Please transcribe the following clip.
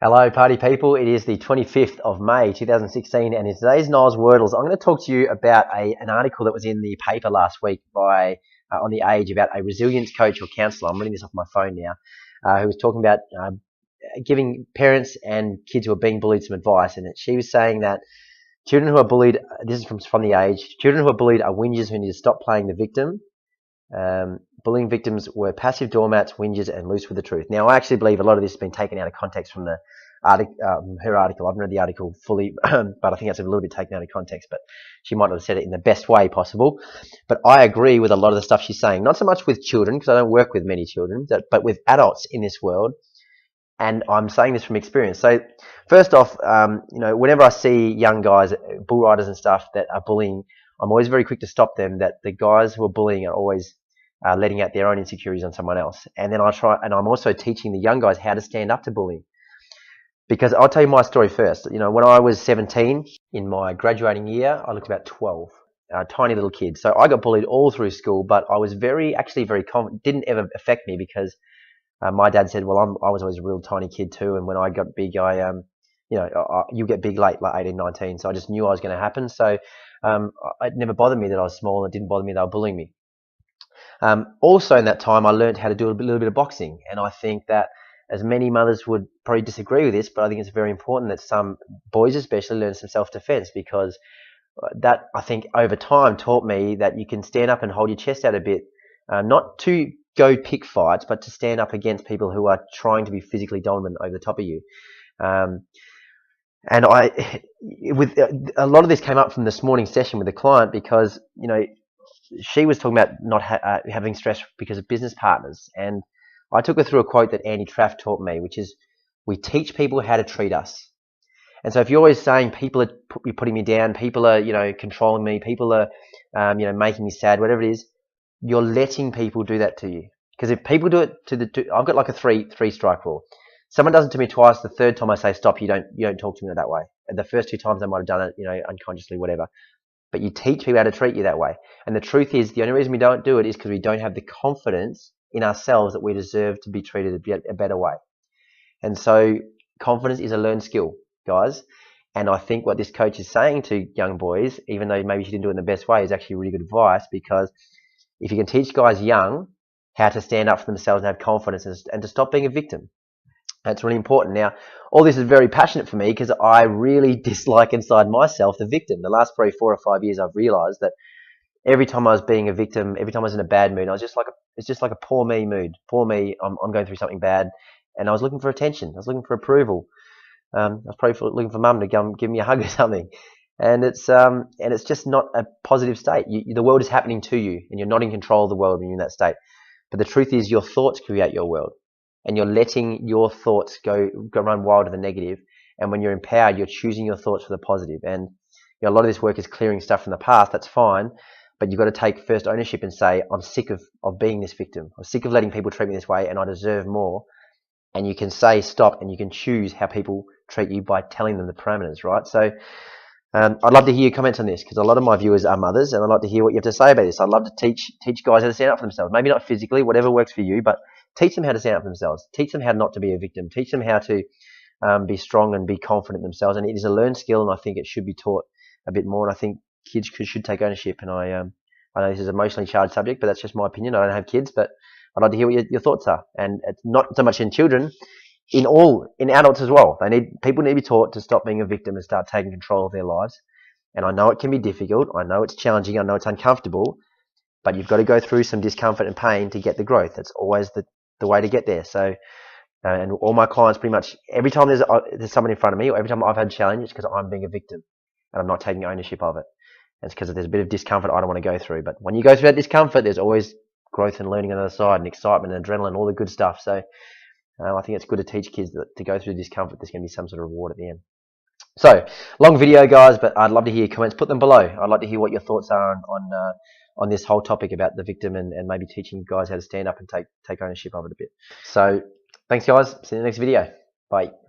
Hello, party people. It is the 25th of May 2016, and in today's Niall's Wordles, I'm going to talk to you about an article that was in the paper last week by on the Age about a resilience coach or counsellor. I'm reading this off my phone now, who was talking about giving parents and kids who are being bullied some advice, and she was saying that children who are bullied, this is from the Age, children who are bullied are whingers who need to stop playing the victim. Bullying victims were passive doormats, whingers, and loose with the truth. Now, I actually believe a lot of this has been taken out of context from the her article. I haven't read the article fully, but I think that's a little bit taken out of context. But she might not have said it in the best way possible. But I agree with a lot of the stuff she's saying. Not so much with children, because I don't work with many children, but with adults in this world. And I'm saying this from experience. So, first off, whenever I see young guys, bull riders and stuff that are bullying, I'm always very quick to stop them. That the guys who are bullying are always letting out their own insecurities on someone else. And then I'm also teaching the young guys how to stand up to bullying. Because I'll tell you my story first. When I was 17, in my graduating year, I looked about 12, tiny little kid. So I got bullied all through school, but I was very confident. Didn't ever affect me because my dad said, well, I was always a real tiny kid too. And when I got big, you get big late, like 18, 19. So I just knew I was going to happen. So it never bothered me that I was small. And it didn't bother me they were bullying me. Also in that time, I learned how to do a little bit of boxing. And I think that as many mothers would probably disagree with this, but I think it's very important that some boys especially learn some self-defense, because that, I think, over time taught me that you can stand up and hold your chest out a bit, not to go pick fights, but to stand up against people who are trying to be physically dominant over the top of you. And with a lot of this came up from this morning's session with a client, because she was talking about not having stress because of business partners, and I took her through a quote that Andy Traff taught me, which is, we teach people how to treat us. And so if you're always saying people are putting me down, people are, controlling me, people are, making me sad, whatever it is, you're letting people do that to you. Because if people do it I've got like a three strike rule. Someone does it to me twice, the third time I say stop, you don't talk to me that way. And the first two times I might have done it, unconsciously, whatever. But you teach people how to treat you that way. And the truth is, the only reason we don't do it is because we don't have the confidence in ourselves that we deserve to be treated a better way. And so confidence is a learned skill, guys. And I think what this coach is saying to young boys, even though maybe she didn't do it in the best way, is actually really good advice, because if you can teach guys young how to stand up for themselves and have confidence and to stop being a victim, that's really important. Now, all this is very passionate for me because I really dislike inside myself the victim. The last probably 4 or 5 years, I've realized that every time I was being a victim, every time I was in a bad mood, it's just like a poor me mood. Poor me, I'm going through something bad, and I was looking for attention. I was looking for approval. I was probably looking for mum to come give me a hug or something. And it's just not a positive state. The world is happening to you, and you're not in control of the world when you're in that state. But the truth is, your thoughts create your world, and you're letting your thoughts go run wild to the negative. And when you're empowered, you're choosing your thoughts for the positive. And a lot of this work is clearing stuff from the past. That's fine. But you've got to take first ownership and say, I'm sick of being this victim. I'm sick of letting people treat me this way, and I deserve more. And you can say stop, and you can choose how people treat you by telling them the parameters, right? So I'd love to hear your comments on this, because a lot of my viewers are mothers, and I'd love to hear what you have to say about this. I'd love to teach guys how to stand up for themselves. Maybe not physically, whatever works for you, but teach them how to stand up for themselves. Teach them how not to be a victim. Teach them how to be strong and be confident in themselves. And it is a learned skill, and I think it should be taught a bit more. And I think kids should take ownership. And I know this is an emotionally charged subject, but that's just my opinion. I don't have kids, but I'd like to hear what your thoughts are. And it's not so much in children, in adults as well. People need to be taught to stop being a victim and start taking control of their lives. And I know it can be difficult. I know it's challenging. I know it's uncomfortable, but you've got to go through some discomfort and pain to get the growth. That's always the way to get there. So, and all my clients, pretty much every time there's someone in front of me, or every time I've had a challenge, it's because I'm being a victim and I'm not taking ownership of it. It's because there's a bit of discomfort I don't want to go through. But when you go through that discomfort, there's always growth and learning on the other side, and excitement and adrenaline, all the good stuff. So I think it's good to teach kids that to go through discomfort, there's going to be some sort of reward at the end. So, long video, guys, but I'd love to hear your comments. Put them below. I'd like to hear what your thoughts are on this whole topic about the victim, and maybe teaching guys how to stand up and take ownership of it a bit. So, thanks, guys. See you in the next video. Bye.